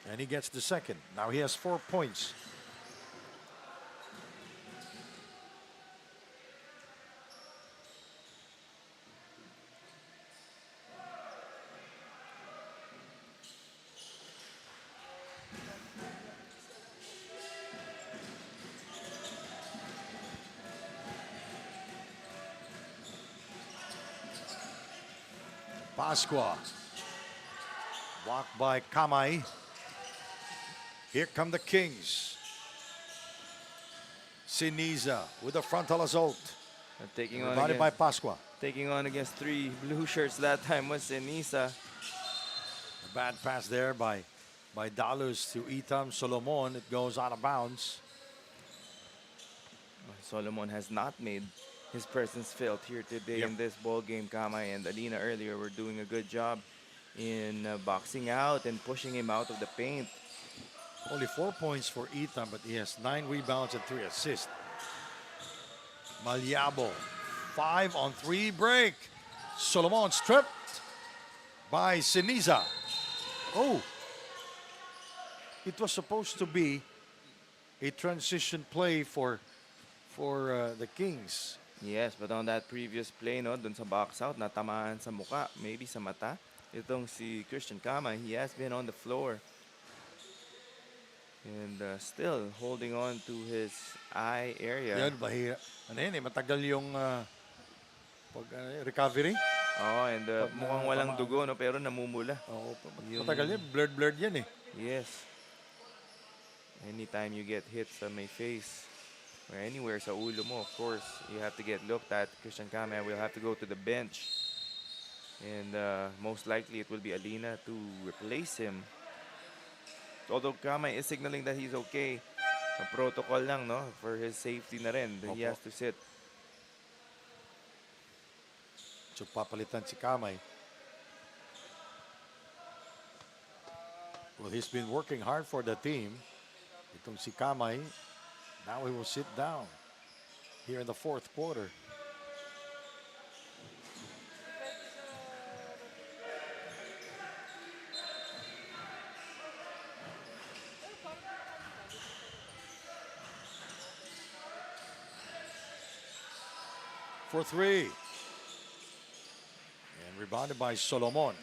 Speaker 1: And he gets the second. Now he has 4 points. Pasqua. Blocked by Kamay. Here come the Kings. Siniza with a frontal assault.
Speaker 2: Taking on
Speaker 1: Rebounded by
Speaker 2: against,
Speaker 1: Pasqua.
Speaker 2: taking on against 3 blue shirts that time was Enisa.
Speaker 1: A bad pass there by Dalus to 𝐍𝐶∫Solomon. It goes out of bounds.
Speaker 2: Solomon has not made his presence felt here today in this ball game. Kamay and Alina earlier were doing a good job in boxing out and pushing him out of the paint.
Speaker 1: Only 4 points for 𝐍𝐶, but he has 9 rebounds and 3 assists. Malyabo, 5-on-3 break. Solomon stripped by Siniza. Oh, it was supposed to be a transition play for the Kings.
Speaker 2: Yes, but on that previous play, no, dun sa box out, natamaan sa muka, maybe sa mata. Itong si Christian Kamay, he has been on the floor. And still holding on to his eye area.
Speaker 1: Yan, bahira. Ano yun eh, matagal yung recovery.
Speaker 2: Oh, and mukhang walang dugo, no, pero namumula.
Speaker 1: Oo, matagal yan. Blurred yan eh.
Speaker 2: Yes. Anytime you get hit sa may face or anywhere sa ulo mo, of course, you have to get looked at. Christian Kamay will have to go to the bench. And most likely it will be Alina to replace him. Although Kamay is signaling that he's okay. A protocol lang, no? For his safety na rin. He has to sit.
Speaker 1: So papalitan si Kamay. Well, he's been working hard for the team. Itong si Kamay, now he will sit down here in the 4th quarter. For 3. And rebounded by Solomon.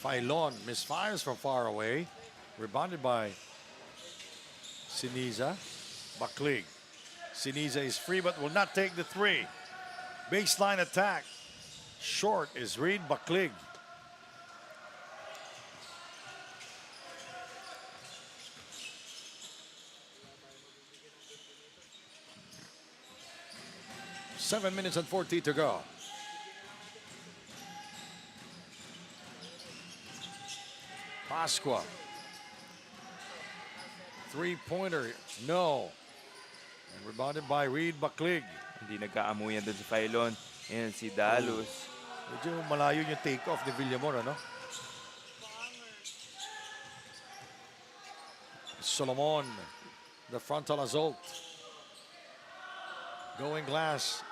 Speaker 1: Filon misfires from far away. Rebounded by Siniza. Baklig. Siniza is free but will not take the 3. Baseline attack. Short is Reed Baklig. Seven minutes and 40 to go. Pasqua. 3-pointer, no. And rebounded by Reed Baklig.
Speaker 2: Hindi nagkaamuyan dun si Filon and si Dalus.
Speaker 1: Medyo malayo yung take-off ni 𝐍𝐿aMor, ano? Solomon, the frontal assault. Going glass.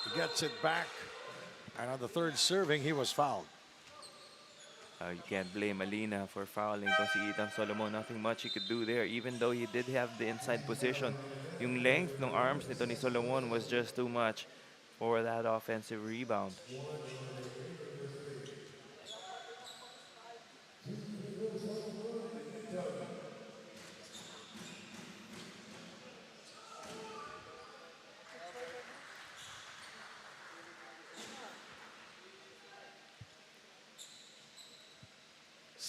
Speaker 1: He gets it back. And on the 3rd serving, he was fouled.
Speaker 2: You can't blame Alina for fouling kung si 𝐍𝐶∫Solomon. Nothing much he could do there, even though he did have the inside position. Yung length ng arms nito ni Solomon was just too much for that offensive rebound.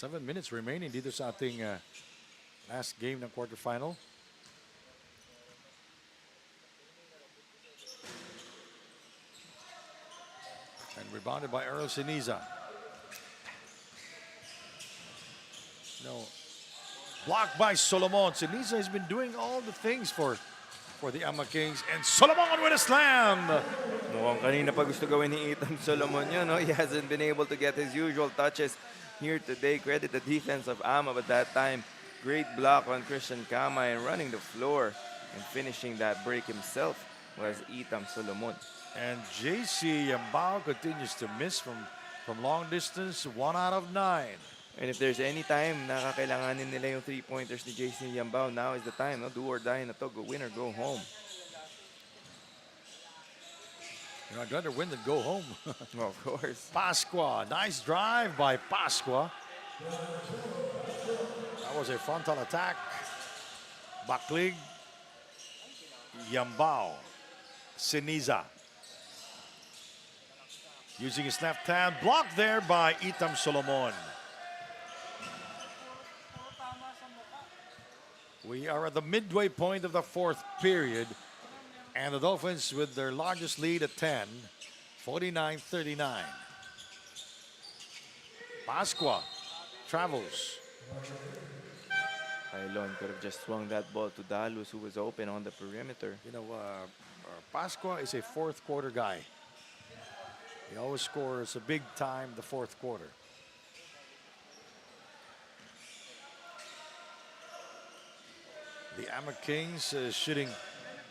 Speaker 1: Seven minutes remaining dito sa ating last game ng quarterfinal. And rebounded by Earl Siniza. No. Blocked by Solomon. Siniza has been doing all the things for the Ama Kings. And Solomon with a slam.
Speaker 2: Mukhang kanina pa gusto gawin ni 𝐍𝐶∫Solomon yun, no? He hasn't been able to get his usual touches here today. Credit the defense of Ama, but that time, great block on Christian Kamay and running the floor and finishing that break himself was 𝐍𝐶∫Solomon.
Speaker 1: And JC Yambao continues to miss from long distance, 1 out of 9.
Speaker 2: And if there's any time na kakailanganin nila yung 3-pointers ni JC Yambao, now is the time, no? Do or die na to. Go win or go home.
Speaker 1: You know, I'd rather win than go home.
Speaker 2: Of course.
Speaker 1: Pasqua, nice drive by Pasqua. That was a frontal attack. Baklig, Yambao, Ceniza. Using his left hand, blocked there by 𝐍𝐸ᴅ. We are at the midway point of the fourth period, and the Dolphins with their largest lead at 10, 49-39. Pascua travels.
Speaker 2: Pailon could have just swung that ball to Dalus, who was open on the perimeter.
Speaker 1: You know, Pascua is a fourth quarter guy. He always scores a big time the fourth quarter. The AMA Kings shooting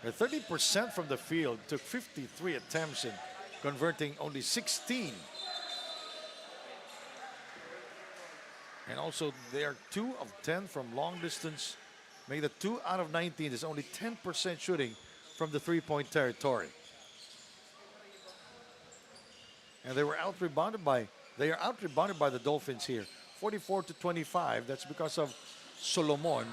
Speaker 1: 30% from the field, took 53 attempts and converting only 16. And also they are 2 of 10 from long distance, making it 2 out of 19. There's only 10% shooting from the three-point territory. And they are out-rebounded by the Dolphins here, 44-25. That's because of Solomon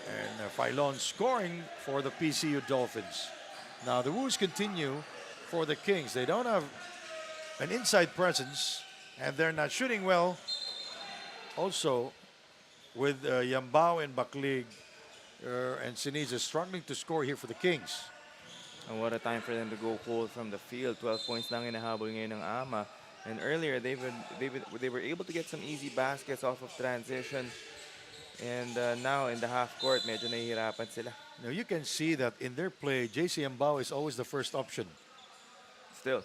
Speaker 1: and Pailon scoring for the PCU Dolphins. Now the woes continue for the Kings. They don't have an inside presence, and they're not shooting well. Also, with 𝐍ᴜᴅ and 𝐍𝐀𝐀𝐒𝐒 and Ceniza struggling to score here for the Kings.
Speaker 2: And what a time for them to go cold from the field. 12 points lang inahabol ngayon ng AMA. And earlier, they were able to get some easy baskets off of transition. And now in the half court, medyo nahihirapan sila.
Speaker 1: Now you can see that in their play, 𝐍𝐸ᴅ is always the first option.
Speaker 2: Still,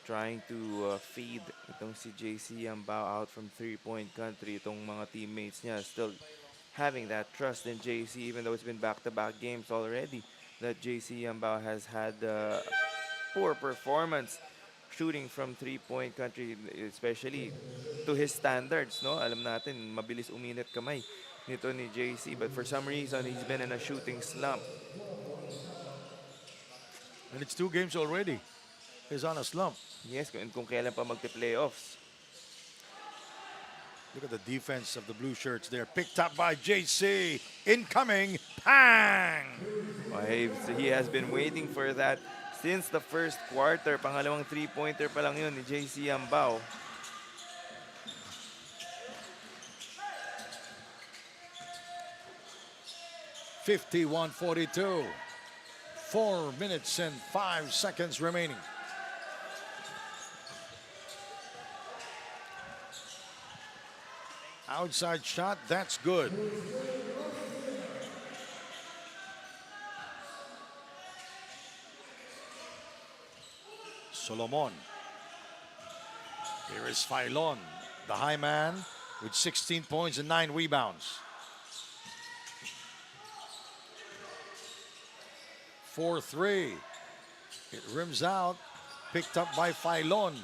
Speaker 2: trying to feed itong si 𝐍𝐸ᴅ out from three-point country. Itong mga teammates niya still having that trust in JC, even though it's been back-to-back games already that 𝐍𝐸ᴅ has had poor performance shooting from three-point country, especially to his standards. No, alam natin mabilis uminit kamay nito ni JC, but for some reason he's been in a shooting slump.
Speaker 1: And it's 2 games already. He's on a slump.
Speaker 2: Yes, kung kailan pa magte-playoffs.
Speaker 1: Look at the defense of the blue shirts there. Picked up by JC. Incoming. Pang!
Speaker 2: Oh, he has been waiting for that since the first quarter. Pangalawang three-pointer pa lang yun ni 𝐍𝐸ᴅ.
Speaker 1: 51-42. 4 minutes and 5 seconds remaining. Outside shot, that's good. Solomon. Here is Pailon, the high man, with 16 points and 9 rebounds. 4-3. It rims out, picked up by Pailon.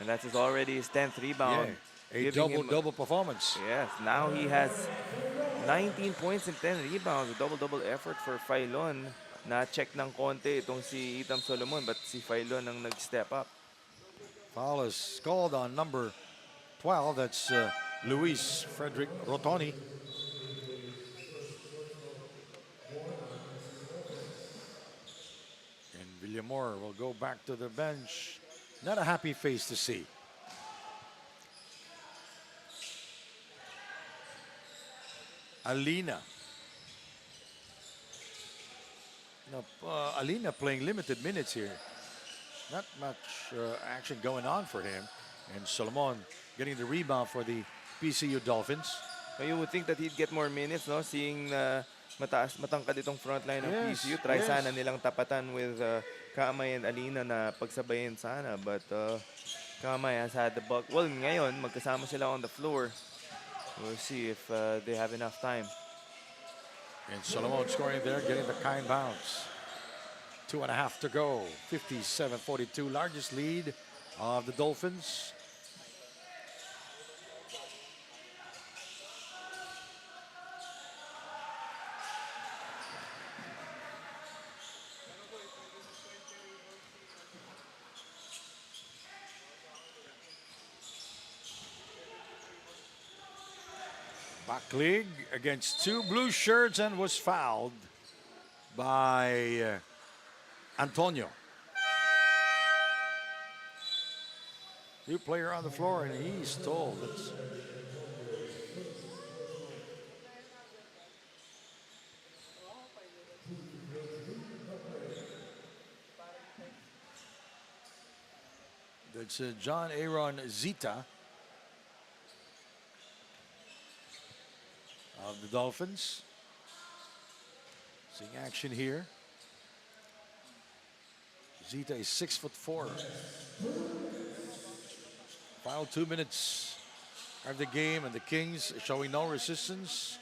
Speaker 2: And that's already his 10th rebound.
Speaker 1: Yeah, a double-double performance.
Speaker 2: Yes, now he has 19 points and 10 rebounds. A double-double effort for Pailon. Na-check ng konti itong si 𝐍𝐸ᴅ, but si Pailon ang nag-step up.
Speaker 1: Foul is called on number 12. That's Luis Frederick Rotoni. And 𝐍𝐸ᴅ will go back to the bench. Not a happy face to see. Alina. Alina playing limited minutes here. Not much action going on for him. And Solomon getting the rebound for the PCU Dolphins.
Speaker 2: So you would think that he'd get more minutes, no? Seeing matangkad itong front line ng
Speaker 1: Yes,
Speaker 2: PCU. Try
Speaker 1: yes.
Speaker 2: sana nilang tapatan with Kamay and Alina na pagsabayin sana. But Kamay has had the buck. Well, ngayon, magkasama sila on the floor. We'll see if they have enough time.
Speaker 1: And Solomon scoring there, getting the kind bounce. 2.5 to go. 57-42, largest lead of the Dolphins. 𝐍𝐀𝐀𝐒𝐒 against 2 blue shirts and was fouled by Antonio. New player on the floor, and he's tall. That's John Aaron Zita of the Dolphins. Seeing action here. Zita is 6'4". Final 2 minutes of the game, and the Kings showing no resistance,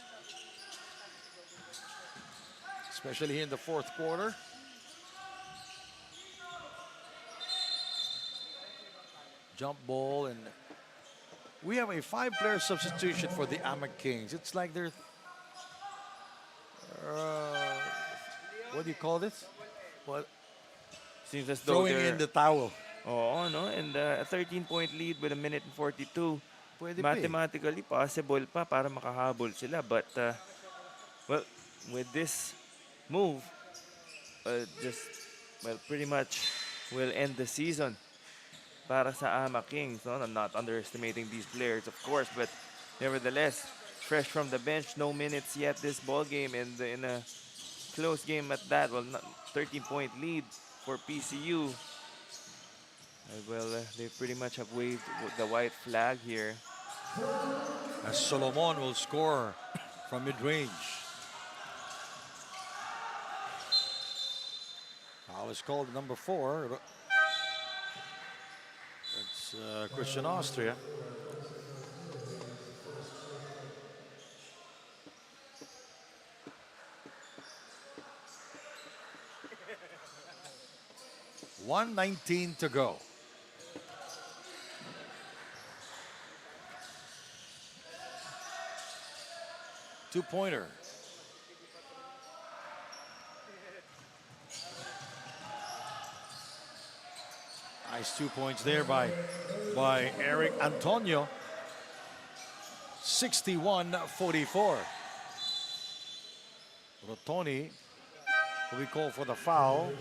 Speaker 1: especially here in the fourth quarter. Jump ball, and we have a 5-player substitution for the AMA Kings. It's like they're, what do you call this? What?
Speaker 2: Seems as though
Speaker 1: Throwing in the towel.
Speaker 2: Oo, no? And a 13-point lead with 1 minute and 42.
Speaker 1: Pwede pa eh.
Speaker 2: Mathematically possible pa para makahabol sila. But, well, with this move, pretty much will end the season para sa AMA Kings. No? I'm not underestimating these players, of course, but nevertheless, fresh from the bench, no minutes yet this ball game, and in a close game at that. Well, 13-point lead for PCU. Well, they pretty much have waved the white flag here.
Speaker 1: As Solomon will score from mid-range. Foul is called number 4. It's Christian Austria. $1:19 to go. Two-pointer. Nice 2 points there by Eric Antonio. 61-44. Rotoni will be called for the foul.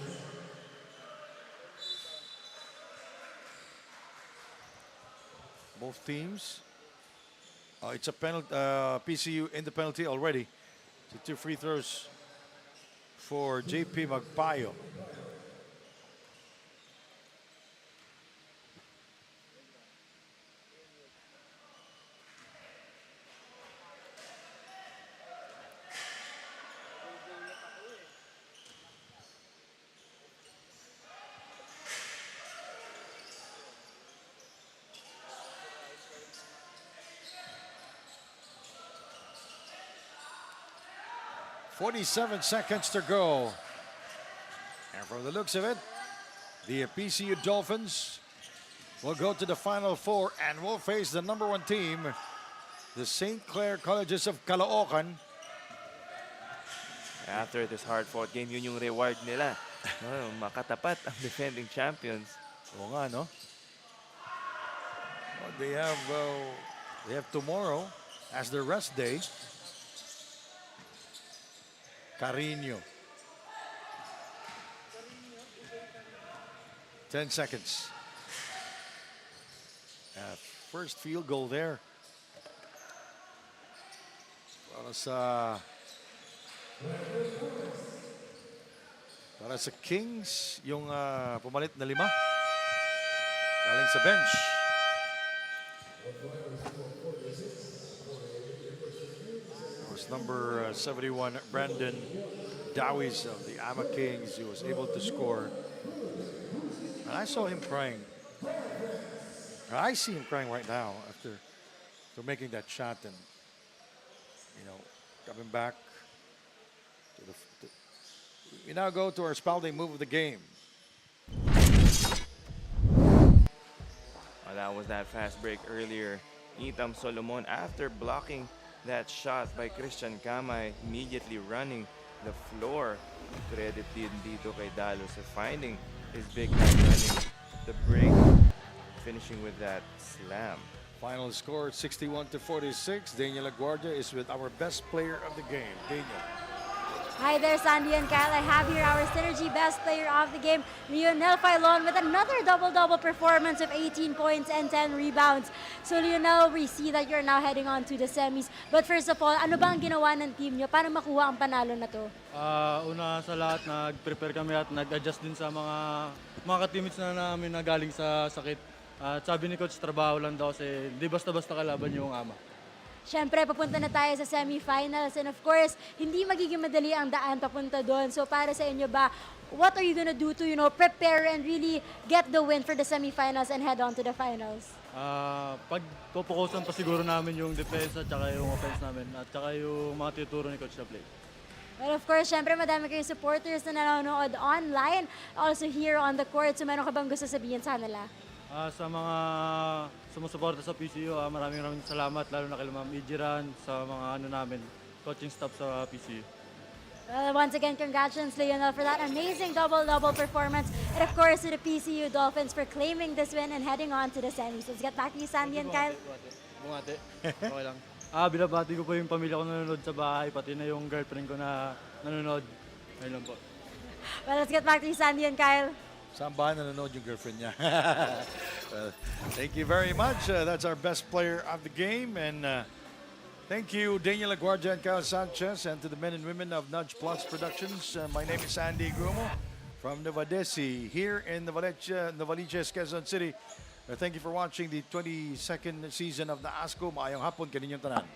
Speaker 1: Both teams. It's a penalty. PCU in the penalty already. So 2 free throws for JP Magpayo. .47 seconds to go. And from the looks of it, the PCU Dolphins will go to the Final Four and will face the #1 team, the St. Clair Colleges of Caloocan.
Speaker 2: After this hard-fought game, yun yung reward nila. No, makatapat ang defending champions.
Speaker 1: Oo nga, no? Well, they have tomorrow as their rest day. Carino. 10 seconds. First field goal there. Para sa Kings, yung pumalit na 5. Galing sa bench. Number 71, Brandon Dawis of the AMA Kings, who was able to score. And I saw him crying. I see him crying right now after making that shot and, coming back. We now go to our Spalding move of the game.
Speaker 2: Well, that was that fast break earlier. Itam Solomon, after blocking that shot by Christian Kamay, immediately running the floor. Credit din dito kay Dalo for finding his big man running the break, finishing with that slam.
Speaker 1: Final score 61-46. Daniel Aguardia is with our best player of the game. Daniel.
Speaker 3: Hi there, Sandy and Kyle. I have here our synergy best player of the game, 𝐍ᴜᴅᴜ with another double-double performance of 18 points and 10 rebounds. So Lionel, we see that you're now heading on to the semis. But first of all, ano ba ang ginawa ng team nyo para makuha ang panalo na to?
Speaker 5: Una sa lahat, nag-prepare kami at nag-adjust din sa mga ka-teammates na namin na galing sa sakit. At sabi ni Coach, trabaho lang daw kasi di basta-basta kalaban yung ama.
Speaker 3: Siyempre, papunta na tayo sa semifinals. And of course, hindi magiging madali ang daan papunta doon. So para sa inyo ba, what are you gonna do to, prepare and really get the win for the semifinals and head on to the finals?
Speaker 5: Pagpupukusan pa siguro namin yung defense at saka yung offense namin at saka yung mga tinuturo ni Coach na play.
Speaker 3: Well, of course, syempre madami kayong supporters na nanonood online, also here on the court. So meron ka bang gusto sabihin sa kanila?
Speaker 5: Sa mga sumusuporta sa PCU, maraming salamat lalo na kay Ma'am Ijiran sa mga namin, coaching staff sa PCU.
Speaker 3: Well, once again, congratulations, Lionel, for that amazing double-double performance. And of course, to the PCU Dolphins for claiming this win and heading on to the semis. Let's get back to you, Sandy and Kyle.
Speaker 5: Bumati. Okay lang. Binabati ko po yung pamilya ko nanonood sa bahay, pati na yung girlfriend ko na nanonood. Ayun lang po.
Speaker 3: Well, let's get back to you, Sandy and Kyle.
Speaker 1: Saan ba nanonood yung girlfriend niya? Thank you very much. That's our best player of the game. And thank you, 𝐍𝐜ⴅᴜ and 𝐿 Sanchez, and to the men and women of Nudge Plus Productions. My name is Sandy Grumo from Novadeci here in Novadeci, Quezon City. Thank you for watching the 22nd season of NAASCU. Maayong hapon kaninyong tanan.